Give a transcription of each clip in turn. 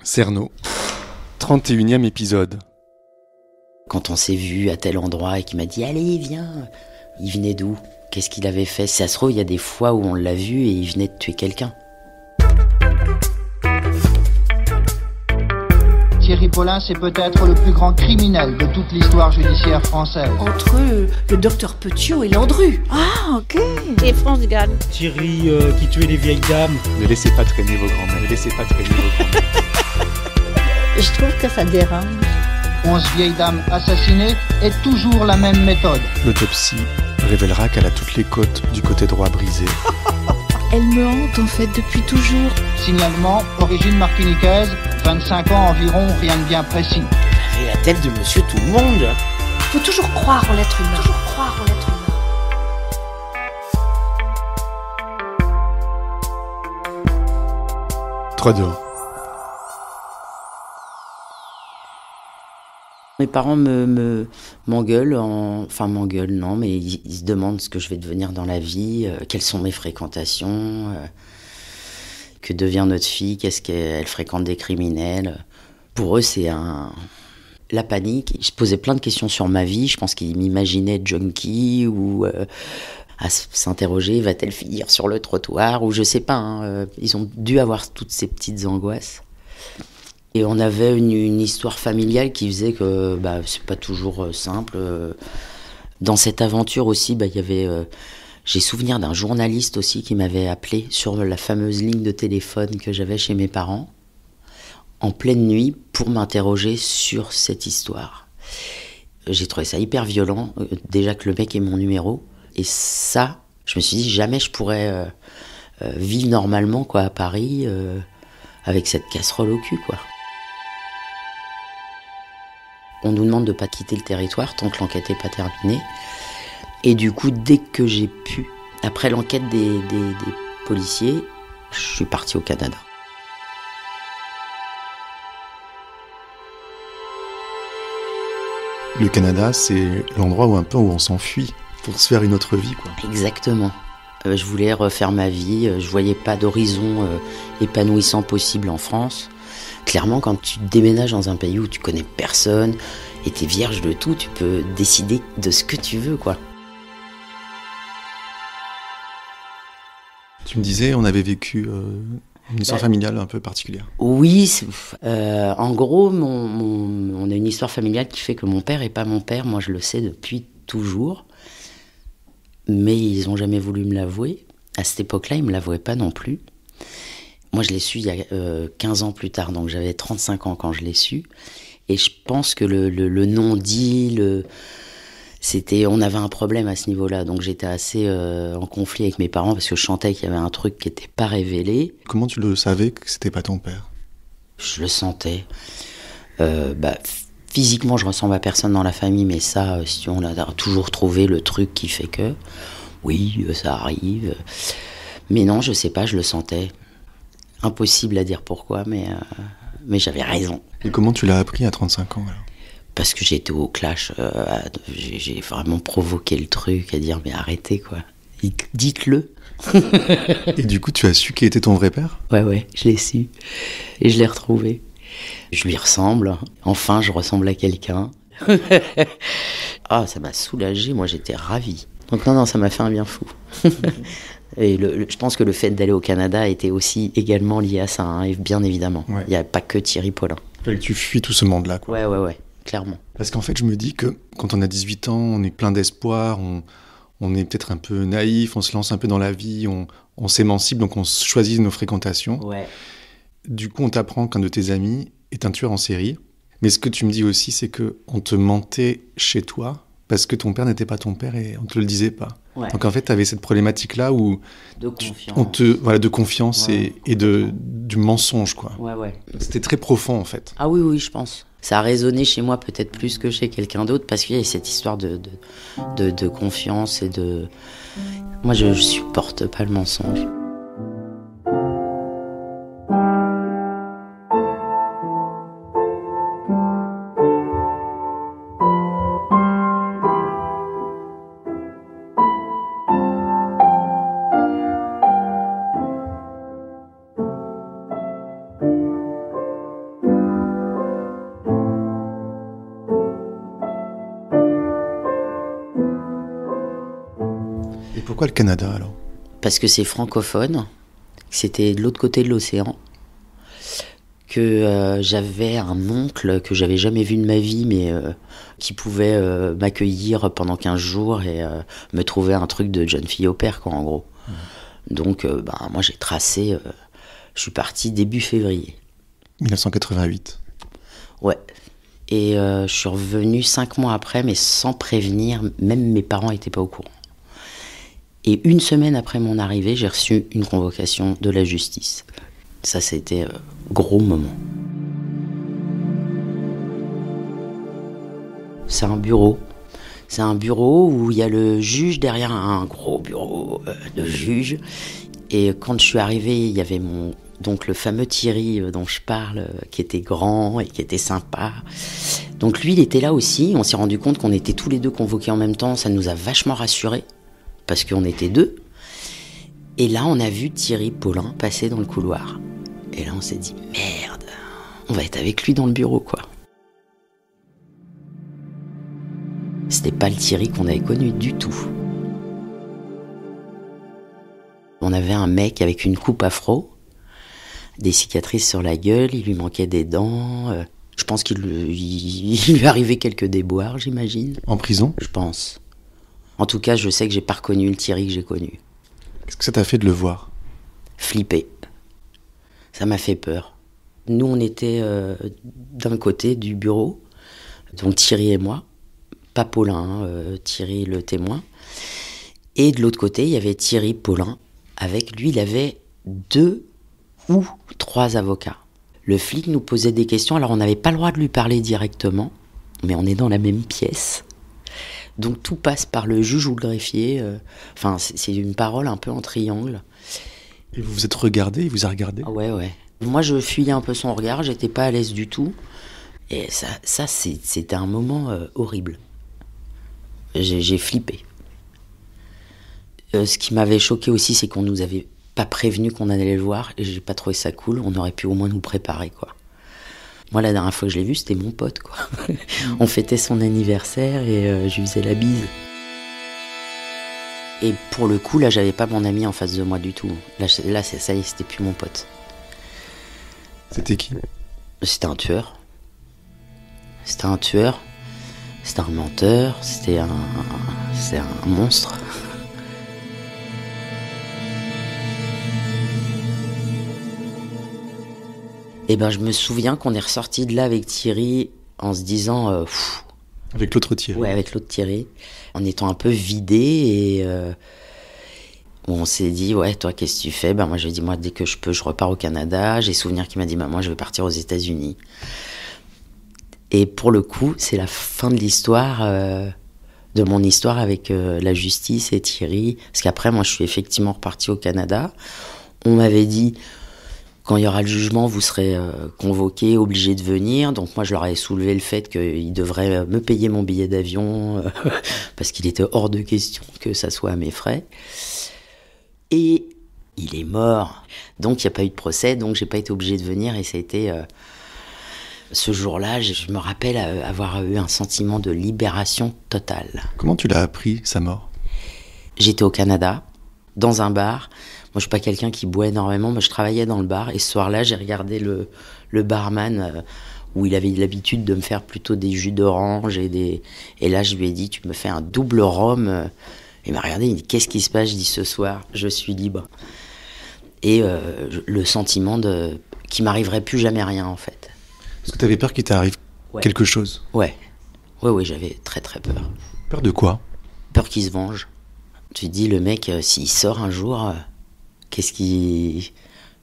Cerno, 31e épisode. Quand on s'est vu à tel endroit et qu'il m'a dit « Allez, viens !» Il venait d'où ? Qu'est-ce qu'il avait fait ? Si ça se trouve, il y a des fois où on l'a vu et il venait de tuer quelqu'un. Thierry Paulin, c'est peut-être le plus grand criminel de toute l'histoire judiciaire française. Entre le docteur Petiot et Landru. Ah, ok. Et France Gall. Thierry qui tuait les vieilles dames. Ne laissez pas traîner vos grands-mères. Ne laissez pas traîner vos grands-mères. Je trouve que ça dérange. 11 vieilles dames assassinées et toujours la même méthode. L'autopsie révélera qu'elle a toutes les côtes du côté droit brisées. Elle me hante en fait depuis toujours. Signalement, origine martiniquaise, 25 ans environ, rien de bien précis. Vous avez la tête de monsieur tout le monde. Faut toujours croire en l'être humain. Toujours croire en l'être humain. 3-2. Mes parents m'engueulent, enfin m'engueulent non, mais ils se demandent ce que je vais devenir dans la vie, quelles sont mes fréquentations, que devient notre fille, qu'est-ce qu'elle fréquente des criminels. Pour eux, c'est la panique. Ils se posaient plein de questions sur ma vie, je pense qu'ils m'imaginaient junkie ou à s'interroger, va-t-elle finir sur le trottoir, ou je sais pas, hein, ils ont dû avoir toutes ces petites angoisses. Et on avait une histoire familiale qui faisait que c'est pas toujours simple. Dans cette aventure aussi, il y avait, j'ai souvenir d'un journaliste aussi qui m'avait appelé sur la fameuse ligne de téléphone que j'avais chez mes parents, en pleine nuit, pour m'interroger sur cette histoire. J'ai trouvé ça hyper violent, déjà que le mec ait mon numéro. Et ça, je me suis dit, jamais je pourrais vivre normalement quoi, à Paris avec cette casserole au cul, quoi. On nous demande de ne pas quitter le territoire tant que l'enquête n'est pas terminée. Et du coup, dès que j'ai pu, après l'enquête des policiers, je suis parti au Canada. Le Canada, c'est l'endroit où on s'enfuit pour se faire une autre vie, quoi. Exactement. Je voulais refaire ma vie. Je voyais pas d'horizon épanouissant possible en France. Clairement, quand tu déménages dans un pays où tu connais personne et t'es vierge de tout, tu peux décider de ce que tu veux, quoi. Tu me disais, on avait vécu une histoire familiale un peu particulière. Oui, en gros, on a une histoire familiale qui fait que mon père n'est pas mon père. Moi, je le sais depuis toujours. Mais ils n'ont jamais voulu me l'avouer. À cette époque-là, ils ne me l'avouaient pas non plus. Moi, je l'ai su il y a 15 ans plus tard, donc j'avais 35 ans quand je l'ai su. Et je pense que le non-dit, on avait un problème à ce niveau-là. Donc j'étais assez en conflit avec mes parents parce que je sentais qu'il y avait un truc qui n'était pas révélé. Comment tu le savais que c'était pas ton père ? Je le sentais. Physiquement, je ressemble à personne dans la famille, mais ça, si on a toujours trouvé le truc qui fait que... Oui, ça arrive. Mais non, je sais pas, je le sentais. Impossible à dire pourquoi, mais j'avais raison. Et comment tu l'as appris à 35 ans alors ? Parce que j'étais au clash, j'ai vraiment provoqué le truc, à dire mais arrêtez quoi, dites-le. Et du coup tu as su qui était ton vrai père ? Ouais, je l'ai su, et je l'ai retrouvé. Je lui ressemble, enfin je ressemble à quelqu'un. Ah, ça m'a soulagé, moi j'étais ravie. Donc non, ça m'a fait un bien fou. Et je pense que le fait d'aller au Canada était aussi également lié à ça, hein, et bien évidemment. Ouais. Il n'y a pas que Thierry Paulin. Il fallait que tu fuis tout ce monde-là, quoi. Ouais, clairement. Parce qu'en fait, je me dis que quand on a 18 ans, on est plein d'espoir, on est peut-être un peu naïf, on se lance un peu dans la vie, on s'émancipe, donc on choisit nos fréquentations. Ouais. Du coup, on t'apprend qu'un de tes amis est un tueur en série. Mais ce que tu me dis aussi, c'est qu'on te mentait chez toi parce que ton père n'était pas ton père et on ne te le disait pas. Ouais. Donc en fait, tu avais cette problématique-là où... De confiance. De confiance ouais. et du mensonge, quoi. Ouais. C'était très profond, en fait. Ah oui, je pense. Ça a résonné chez moi peut-être plus que chez quelqu'un d'autre parce qu'il y a cette histoire de confiance et de... Moi, je supporte pas le mensonge. Pourquoi le Canada alors ? Parce que c'est francophone, c'était de l'autre côté de l'océan, que j'avais un oncle que j'avais jamais vu de ma vie, mais qui pouvait m'accueillir pendant 15 jours et me trouver un truc de jeune fille au père, quoi, en gros. Donc, moi, j'ai tracé, je suis parti début février. 1988. Ouais. Et je suis revenu 5 mois après, mais sans prévenir, même mes parents n'étaient pas au courant. Et 1 semaine après mon arrivée, j'ai reçu une convocation de la justice. Ça, c'était gros moment. C'est un bureau. C'est un bureau où il y a le juge derrière un gros bureau de juge. Et quand je suis arrivé, il y avait donc le fameux Thierry dont je parle, qui était grand et qui était sympa. Donc lui, il était là aussi. On s'est rendu compte qu'on était tous les deux convoqués en même temps. Ça nous a vachement rassurés, parce qu'on était 2. Et là, on a vu Thierry Paulin passer dans le couloir. Et là, on s'est dit, merde, on va être avec lui dans le bureau, quoi. C'était pas le Thierry qu'on avait connu du tout. On avait un mec avec une coupe afro, des cicatrices sur la gueule, il lui manquait des dents. Je pense qu'il lui arrivait quelques déboires, j'imagine. En prison ? Je pense. En tout cas, je sais que j'ai pas reconnu le Thierry que j'ai connu. Qu'est-ce que ça t'a fait de le voir ? Flipper. Ça m'a fait peur. Nous, on était d'un côté du bureau, donc Thierry et moi, pas Paulin, Thierry le témoin. Et de l'autre côté, il y avait Thierry Paulin. Avec lui, il avait 2 ou 3 avocats. Le flic nous posait des questions, alors on n'avait pas le droit de lui parler directement, mais on est dans la même pièce. Donc tout passe par le juge ou le greffier. Enfin, c'est une parole un peu en triangle. Et vous vous êtes regardé, il vous a regardé ? Ah ouais. Moi, je fuyais un peu son regard, j'étais pas à l'aise du tout. Et ça c'était un moment horrible. J'ai flippé. Ce qui m'avait choqué aussi, c'est qu'on nous avait pas prévenu qu'on allait le voir, et j'ai pas trouvé ça cool. On aurait pu au moins nous préparer, quoi. Moi, la dernière fois que je l'ai vu, c'était mon pote, quoi. On fêtait son anniversaire et je lui faisais la bise. Et pour le coup, là, j'avais pas mon ami en face de moi du tout. Là ça y est, c'était plus mon pote. C'était qui ? C'était un tueur. C'était un tueur. C'était un menteur. C'était un monstre. Et je me souviens qu'on est ressorti de là avec Thierry en se disant... Avec l'autre Thierry. Ouais, avec l'autre Thierry. En étant un peu vidé et... on s'est dit, ouais, toi, qu'est-ce que tu fais ? Moi, je lui ai dit, moi, dès que je peux, je repars au Canada. J'ai souvenir qu'il m'a dit, moi, je vais partir aux États-Unis. Et pour le coup, c'est la fin de l'histoire, de mon histoire avec la justice et Thierry. Parce qu'après, moi, je suis effectivement reparti au Canada. On m'avait dit... Quand il y aura le jugement, vous serez convoqué, obligé de venir. Donc moi, je leur ai soulevé le fait qu'ils devraient me payer mon billet d'avion parce qu'il était hors de question que ça soit à mes frais. Et il est mort. Donc il n'y a pas eu de procès, donc j'ai pas été obligé de venir. Et ça a été... ce jour-là, je me rappelle avoir eu un sentiment de libération totale. Comment tu l'as appris, sa mort ? J'étais au Canada, dans un bar. Moi, je suis pas quelqu'un qui boit énormément, mais je travaillais dans le bar. Et ce soir-là, j'ai regardé le barman où il avait l'habitude de me faire plutôt des jus d'orange. Et là, je lui ai dit, tu me fais un double rhum. Il m'a regardé, il m'a dit, qu'est-ce qui se passe ? Je dis, ce soir, je suis libre. Et le sentiment qu'il m'arriverait plus jamais rien, en fait. Est-ce que tu avais peur qu'il t'arrive quelque chose ? Ouais, j'avais très très peur. Peur de quoi ? Peur qu'il se venge. Tu te dis, le mec, s'il sort un jour... Je suis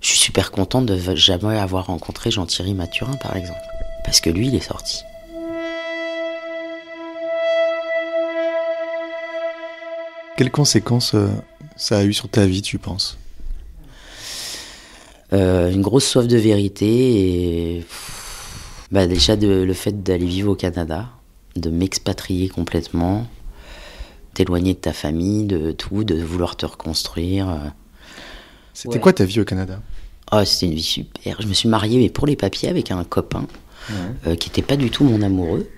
super contente de jamais avoir rencontré Jean-Thierry Mathurin, par exemple. Parce que lui, il est sorti. Quelles conséquences ça a eu sur ta vie, tu penses ? Une grosse soif de vérité et... déjà, le fait d'aller vivre au Canada, de m'expatrier complètement, t'éloigner de ta famille, de tout, de vouloir te reconstruire... C'était quoi ta vie au Canada ? C'était une vie super. Je me suis mariée, mais pour les papiers, avec un copain qui n'était pas du tout mon amoureux.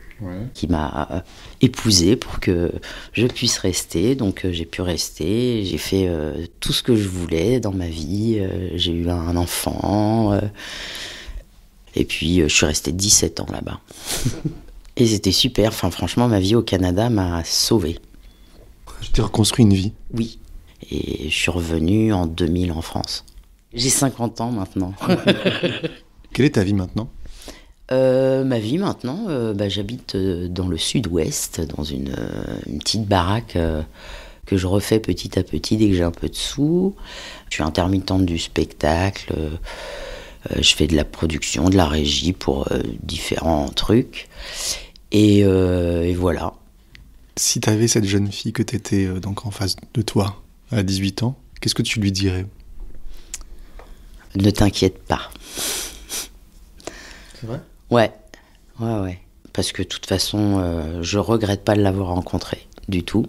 qui m'a épousée pour que je puisse rester. Donc j'ai pu rester, j'ai fait tout ce que je voulais dans ma vie. J'ai eu un enfant. Et puis je suis restée 17 ans là-bas. Et c'était super. Enfin, franchement, ma vie au Canada m'a sauvée. Tu t'es reconstruit une vie? Oui. Et je suis revenue en 2000 en France. J'ai 50 ans maintenant. Quelle est ta vie maintenant? Ma vie maintenant, j'habite dans le sud-ouest, dans une petite baraque que je refais petit à petit dès que j'ai un peu de sous. Je suis intermittente du spectacle. Je fais de la production, de la régie pour différents trucs. Et voilà. Si tu avais cette jeune fille que tu étais donc en face de toi à 18 ans, qu'est-ce que tu lui dirais? Ne t'inquiète pas. C'est vrai? Ouais. Parce que de toute façon, je regrette pas de l'avoir rencontrée, du tout.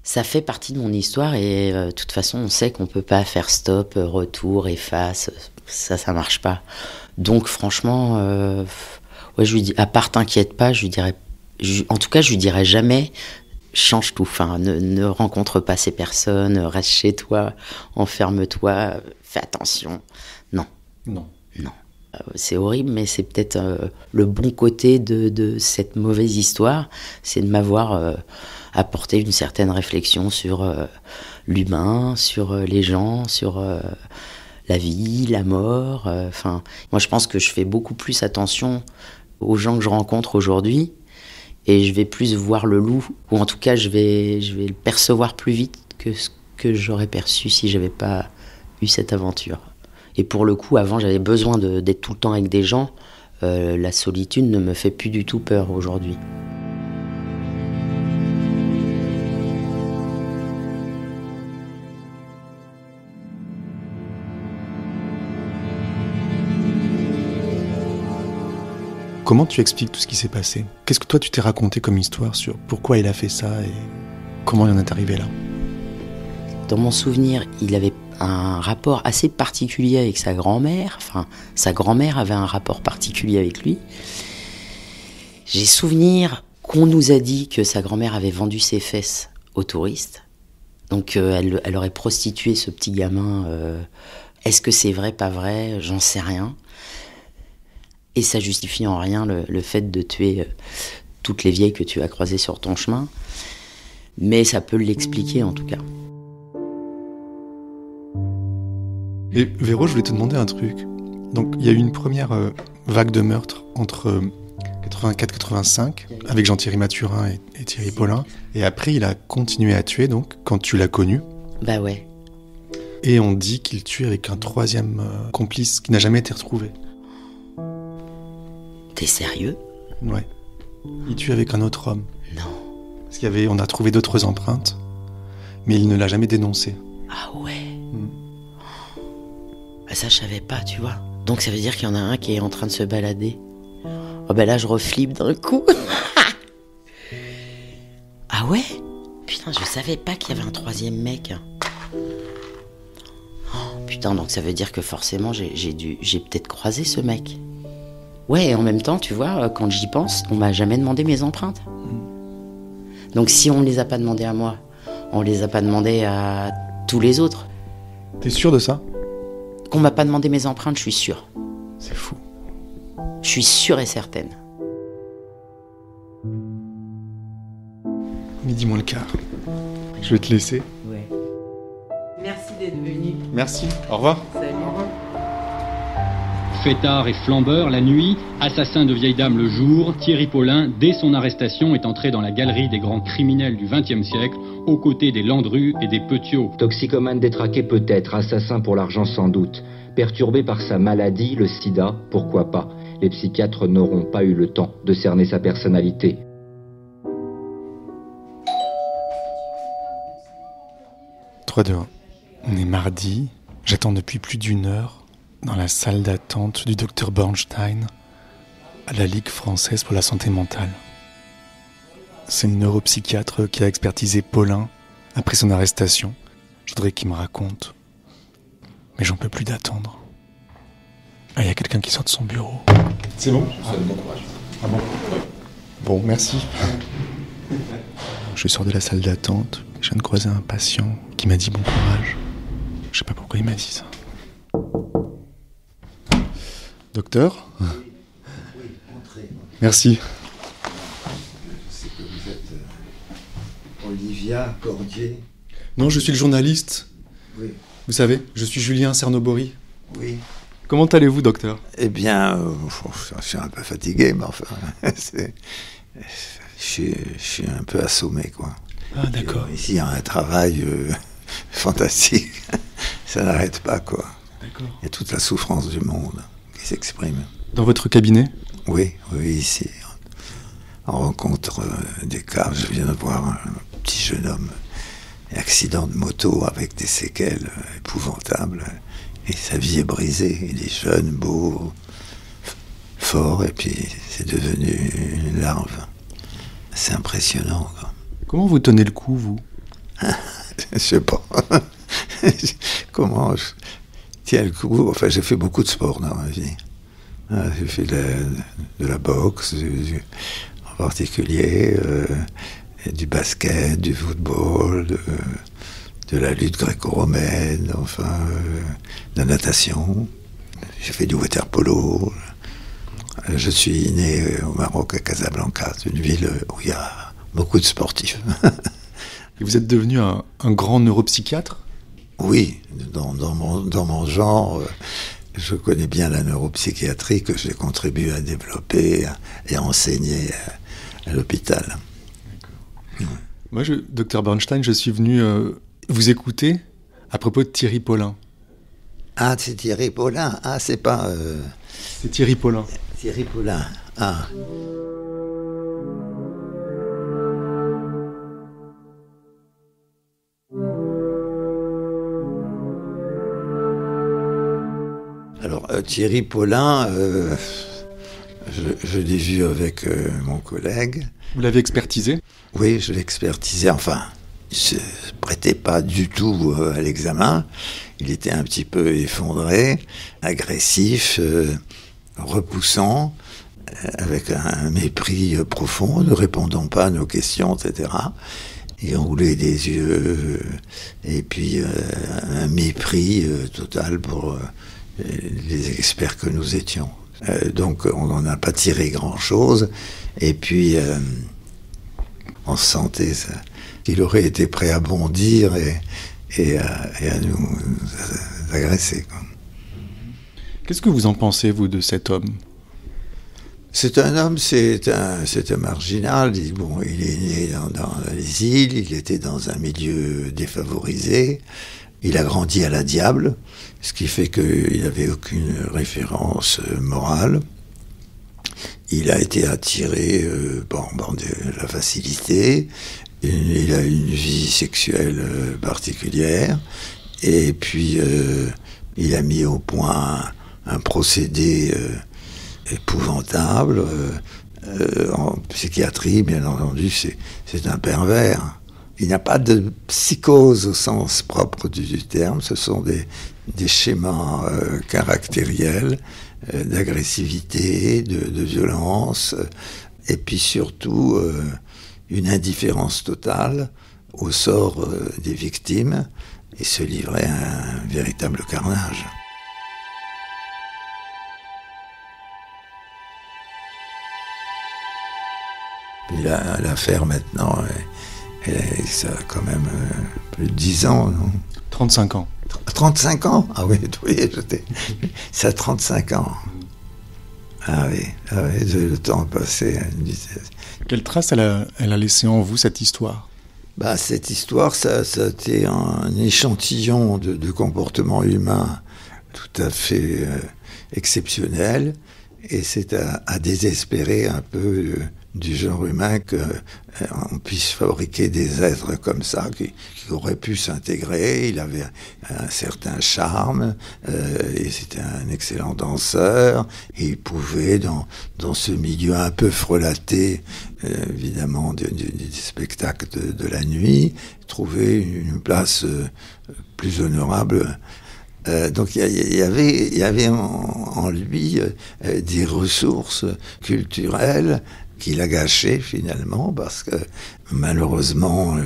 Ça fait partie de mon histoire et de toute façon, on sait qu'on peut pas faire stop, retour, efface. Ça marche pas. Donc franchement, je lui dis, à part t'inquiète pas, je lui dirais, en tout cas, je lui dirais jamais, change tout. Enfin, ne rencontre pas ces personnes, reste chez toi, enferme-toi, fais attention. Non. C'est horrible, mais c'est peut-être le bon côté de cette mauvaise histoire, c'est de m'avoir apporté une certaine réflexion sur l'humain, sur les gens, sur la vie, la mort. Moi, je pense que je fais beaucoup plus attention aux gens que je rencontre aujourd'hui, et je vais plus voir le loup, ou en tout cas, je vais le percevoir plus vite que ce que j'aurais perçu si j'avais pas eu cette aventure. Et pour le coup, avant, j'avais besoin d'être tout le temps avec des gens. La solitude ne me fait plus du tout peur aujourd'hui. Comment tu expliques tout ce qui s'est passé? Qu'est-ce que toi tu t'es raconté comme histoire sur pourquoi il a fait ça et comment il en est arrivé là? Dans mon souvenir, il avait un rapport assez particulier avec sa grand-mère. Enfin, sa grand-mère avait un rapport particulier avec lui. J'ai souvenir qu'on nous a dit que sa grand-mère avait vendu ses fesses aux touristes. Donc elle aurait prostitué ce petit gamin. Est-ce que c'est vrai, pas vrai? J'en sais rien. Et ça justifie en rien le fait de tuer toutes les vieilles que tu as croisées sur ton chemin. Mais ça peut l'expliquer en tout cas. Et Véro, je voulais te demander un truc. Donc, il y a eu une première vague de meurtres entre 84-85 avec Jean-Thierry Mathurin et Thierry Paulin. Et après, il a continué à tuer, donc, quand tu l'as connu. Bah ouais. Et on dit qu'il tue avec un troisième complice qui n'a jamais été retrouvé. T'es sérieux? Ouais. Il tue avec un autre homme. Non. Parce on a trouvé d'autres empreintes, mais il ne l'a jamais dénoncé. Ah ouais. Ça, je savais pas, tu vois. Donc ça veut dire qu'il y en a un qui est en train de se balader. Oh ben là, je reflippe d'un coup. Ah ouais? Putain, je savais pas qu'il y avait un troisième mec. Oh, putain, donc ça veut dire que forcément, j'ai peut-être croisé ce mec. Ouais, et en même temps, tu vois, quand j'y pense, on m'a jamais demandé mes empreintes. Donc si on ne les a pas demandées à moi, on les a pas demandées à tous les autres. T'es sûr de ça? Qu'on m'a pas demandé mes empreintes, je suis sûre. C'est fou. Je suis sûre et certaine. 12:15. Je vais te laisser. Ouais. Merci d'être venu. Merci. Au revoir. Salut. Au revoir. Fêtard et flambeur la nuit, assassin de vieille dame le jour, Thierry Paulin, dès son arrestation, est entré dans la galerie des grands criminels du XXe siècle, aux côtés des Landru et des Petiot. Toxicomane détraqué peut-être, assassin pour l'argent sans doute. Perturbé par sa maladie, le sida, pourquoi pas. Les psychiatres n'auront pas eu le temps de cerner sa personnalité. Trois, deux, un. On est mardi, j'attends depuis plus d'1 heure dans la salle d'attente du Dr Bornstein à la Ligue française pour la santé mentale. C'est une neuropsychiatre qui a expertisé Paulin après son arrestation. Je voudrais qu'il me raconte. Mais j'en peux plus d'attendre. Ah, il y a quelqu'un qui sort de son bureau. C'est bon? Je vous souhaite bon courage. Ah bon? Oui. Bon, merci. Je sors de la salle d'attente. Je viens de croiser un patient qui m'a dit bon courage. Je sais pas pourquoi il m'a dit ça. Docteur ? Oui, entrez. Merci. Je sais que vous êtes Olivia Cordier. Non, je suis le journaliste. Oui. Vous savez, je suis Julien Cernobori. Oui. Comment allez-vous, docteur ? Eh bien, je suis un peu fatigué, mais enfin, je suis un peu assommé, quoi. Ah, d'accord. Et ici, il y a un travail fantastique. Ça n'arrête pas, quoi. D'accord. Il y a toute la souffrance du monde qui s'exprime. Dans votre cabinet ? Oui, ici. On rencontre des cas. Je viens de voir un petit jeune homme, accident de moto avec des séquelles épouvantables. Et sa vie est brisée. Il est jeune, beau, fort, et puis c'est devenu une larve. C'est impressionnant, quoi. Comment vous tenez le coup, vous ? Je sais pas. Comment je tiens le coup ? Enfin, j'ai fait beaucoup de sport dans ma vie. J'ai fait de la boxe, en particulier, du basket, du football, de la lutte gréco-romaine, enfin, de la natation. J'ai fait du water-polo. Je suis né au Maroc, à Casablanca, une ville où il y a beaucoup de sportifs. Et vous êtes devenu un grand neuropsychiatre ? Oui, dans mon genre, je connais bien la neuropsychiatrie que j'ai contribué à développer et à enseigner à l'hôpital. D'accord. Moi, docteur Bernstein, je suis venu vous écouter à propos de Thierry Paulin. Ah, c'est Thierry Paulin. Ah, c'est pas... C'est Thierry Paulin. Thierry Paulin. Ah. Alors, Thierry Paulin, je l'ai vu avec mon collègue. Vous l'avez expertisé ? Oui, je l'ai expertisé. Enfin, il ne se prêtait pas du tout à l'examen. Il était un petit peu effondré, agressif, repoussant, avec un mépris profond, ne répondant pas à nos questions, etc. Il roulait des yeux, et puis un mépris total pour les experts que nous étions. Donc on n'en a pas tiré grand-chose, et puis on sentait qu'il aurait été prêt à bondir et à nous agresser, quoi. Qu'est-ce que vous en pensez, vous, de cet homme ? C'est un homme, c'est un marginal. Bon, il est né dans les îles, il était dans un milieu défavorisé. Il a grandi à la Diable, ce qui fait qu'il n'avait aucune référence morale. Il a été attiré par de la facilité. Il a une vie sexuelle particulière. Et puis, il a mis au point un procédé épouvantable. En psychiatrie, bien entendu, c'est un pervers. Il n'y a pas de psychose au sens propre du terme. Ce sont des schémas caractériels d'agressivité, de violence, et puis surtout une indifférence totale au sort des victimes, et se livrer à un véritable carnage. Puis l'affaire maintenant, ça a quand même plus de 10 ans, non ? 35 ans. 35 ans ? Ah oui, ça a 35 ans. Ah oui, le temps passé à une vitesse. Quelle trace elle a laissé en vous, cette histoire ? Cette histoire, ça a été un échantillon de comportement humain tout à fait exceptionnel, et c'est à désespérer un peu du genre humain qu'on puisse fabriquer des êtres comme ça qui auraient pu s'intégrer. Il avait un certain charme, et c'était un excellent danseur, et il pouvait dans ce milieu un peu frelaté évidemment des spectacles de la nuit, trouver une place plus honorable. Donc il y avait en lui des ressources culturelles qu'il a gâché finalement, parce que malheureusement,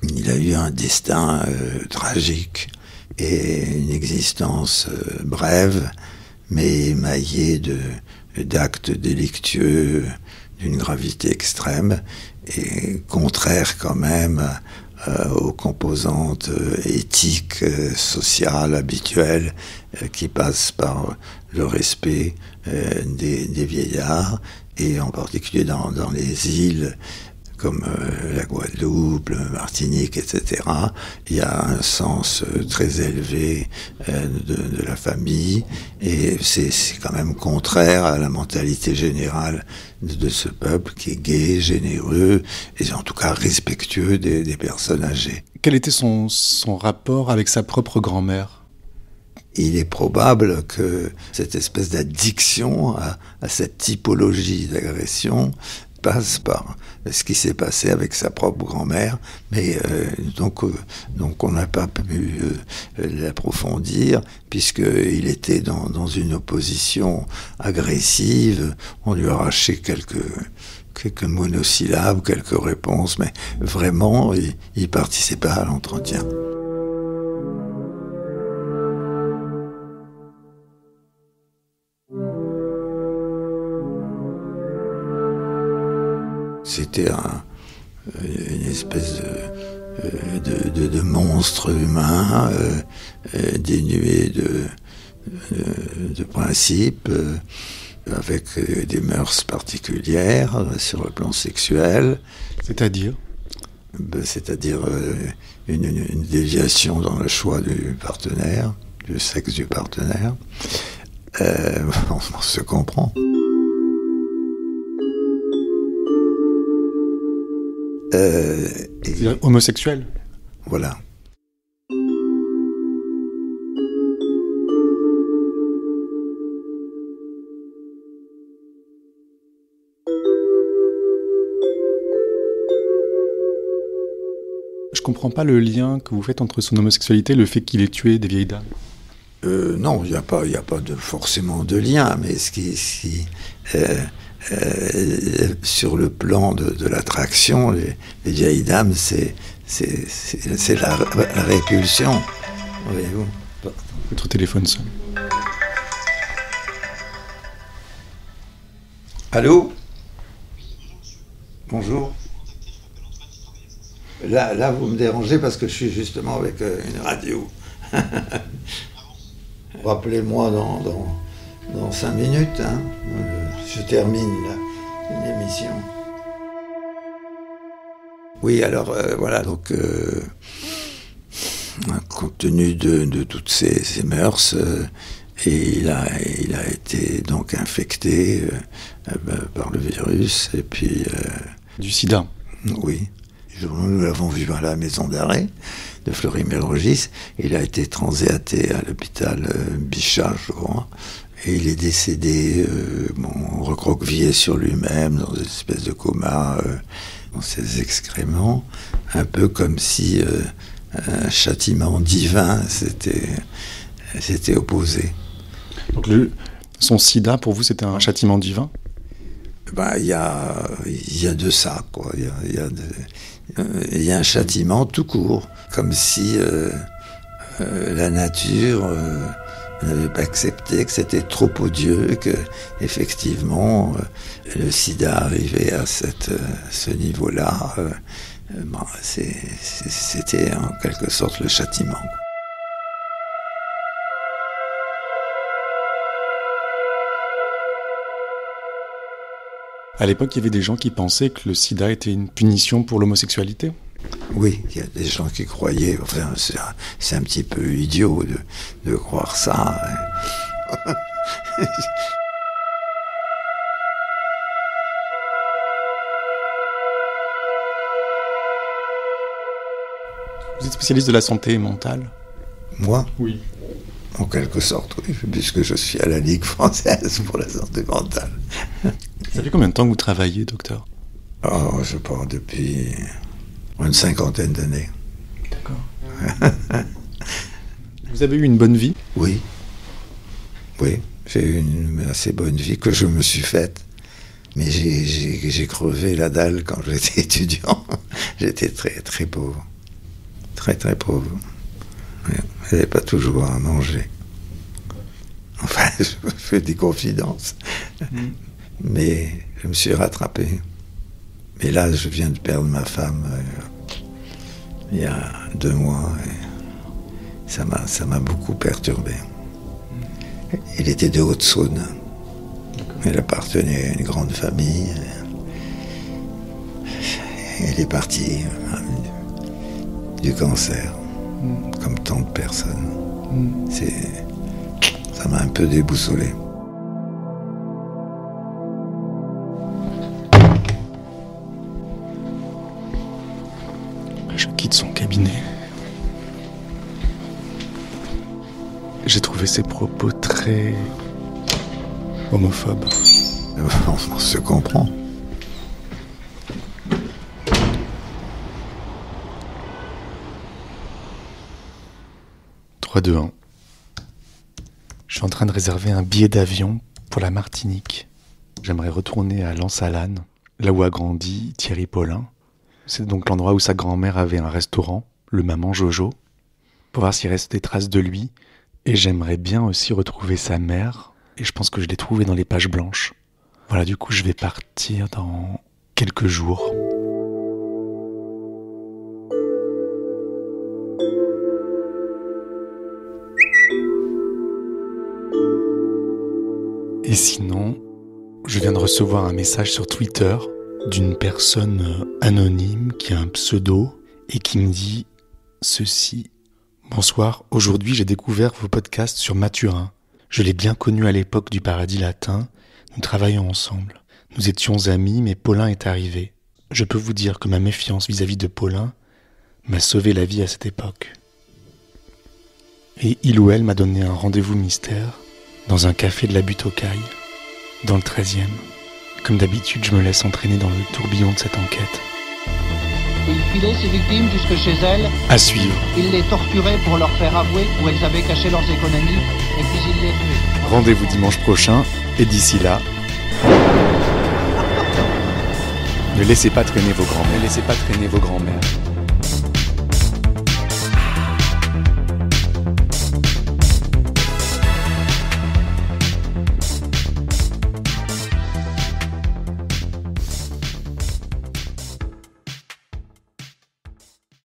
il a eu un destin tragique et une existence brève, mais émaillée d'actes délictueux d'une gravité extrême et contraire quand même aux composantes éthiques, sociales, habituelles, qui passent par le respect des vieillards, et en particulier dans les îles comme la Guadeloupe, la Martinique, etc. Il y a un sens très élevé de la famille, et c'est quand même contraire à la mentalité générale de ce peuple qui est gai, généreux, et en tout cas respectueux des personnes âgées. Quel était son rapport avec sa propre grand-mère ? Il est probable que cette espèce d'addiction à cette typologie d'agression passe par ce qui s'est passé avec sa propre grand-mère, mais donc on n'a pas pu l'approfondir, puisqu'il était dans une opposition agressive. On lui a arraché quelques monosyllabes, quelques réponses, mais vraiment, il participait à l'entretien. C'était une espèce de monstre humain, dénué de principes, avec des mœurs particulières sur le plan sexuel. C'est-à-dire ? C'est-à-dire une déviation dans le choix du partenaire, du sexe du partenaire. On se comprend. Homosexuel. Voilà. Je comprends pas le lien que vous faites entre son homosexualité et le fait qu'il ait tué des vieilles dames. Non, il n'y a pas forcément de lien, mais sur le plan de l'attraction, les vieilles dames, c'est la répulsion. Voyez-vous. Votre téléphone sonne. Allô ? Bonjour. Là, vous me dérangez parce que je suis justement avec une radio. Rappelez-moi dans 5 minutes. Hein. Je termine une émission. Oui, alors voilà, donc compte tenu de toutes ces mœurs, et il a été donc infecté par le virus, et puis... Du sida. Oui. Nous l'avons vu à la maison d'arrêt de Fleury-Mérogis. Il a été transéaté à l'hôpital Bichat, je crois. Et il est décédé, recroquevillé sur lui-même, dans une espèce de coma, dans ses excréments. Un peu comme si un châtiment divin s'était opposé. Donc son sida, pour vous, c'était un châtiment divin ? Il y a de ça, quoi. Il y a un châtiment tout court, comme si la nature n'avait pas accepté, que c'était trop odieux, que effectivement le sida arrivait à ce niveau-là. C'était en quelque sorte le châtiment. À l'époque, il y avait des gens qui pensaient que le sida était une punition pour l'homosexualité. Oui, il y a des gens qui croyaient, enfin, c'est un petit peu idiot de croire ça. Vous êtes spécialiste de la santé mentale ? Moi ? Oui. En quelque sorte, oui, puisque je suis à la Ligue française pour la santé mentale. Ça fait combien de temps que vous travaillez, docteur ? Je pense depuis une 50aine d'années. D'accord. Vous avez eu une bonne vie ? Oui. Oui, j'ai eu une assez bonne vie que je me suis faite. Mais j'ai crevé la dalle quand j'étais étudiant. J'étais très, très pauvre. Très, très pauvre. Je n'avais pas toujours à manger. Enfin, je me fais des confidences. Mais je me suis rattrapé. Mais là, je viens de perdre ma femme il y a 2 mois. Et ça m'a beaucoup perturbé. Elle était de Haute-Saône. Elle appartenait à une grande famille. Elle est partie du cancer, comme tant de personnes. Ça m'a un peu déboussolé. Je quitte son cabinet. J'ai trouvé ses propos très homophobes. On se comprend. « 3, 2, 1. Je suis en train de réserver un billet d'avion pour la Martinique. J'aimerais retourner à Lansalane, là où a grandi Thierry Paulin. C'est donc l'endroit où sa grand-mère avait un restaurant, le Maman Jojo, pour voir s'il reste des traces de lui. Et j'aimerais bien aussi retrouver sa mère, et je pense que je l'ai trouvée dans les pages blanches. Voilà, du coup, je vais partir dans quelques jours. Et sinon, je viens de recevoir un message sur Twitter d'une personne anonyme qui a un pseudo et qui me dit ceci. Bonsoir, aujourd'hui j'ai découvert vos podcasts sur Mathurin. Je l'ai bien connu à l'époque du Paradis Latin, nous travaillons ensemble. Nous étions amis, mais Paulin est arrivé. Je peux vous dire que ma méfiance vis-à-vis de Paulin m'a sauvé la vie à cette époque. Et il ou elle m'a donné un rendez-vous mystère dans un café de la Butte aux Cailles, dans le 13e. Comme d'habitude, je me laisse entraîner dans le tourbillon de cette enquête. Il filait ses victimes jusque chez elles. À suivre. Il les torturait pour leur faire avouer où elles avaient caché leurs économies, et puis il les tuait. Rendez-vous dimanche prochain, et d'ici là, ne laissez pas traîner vos grands-mères.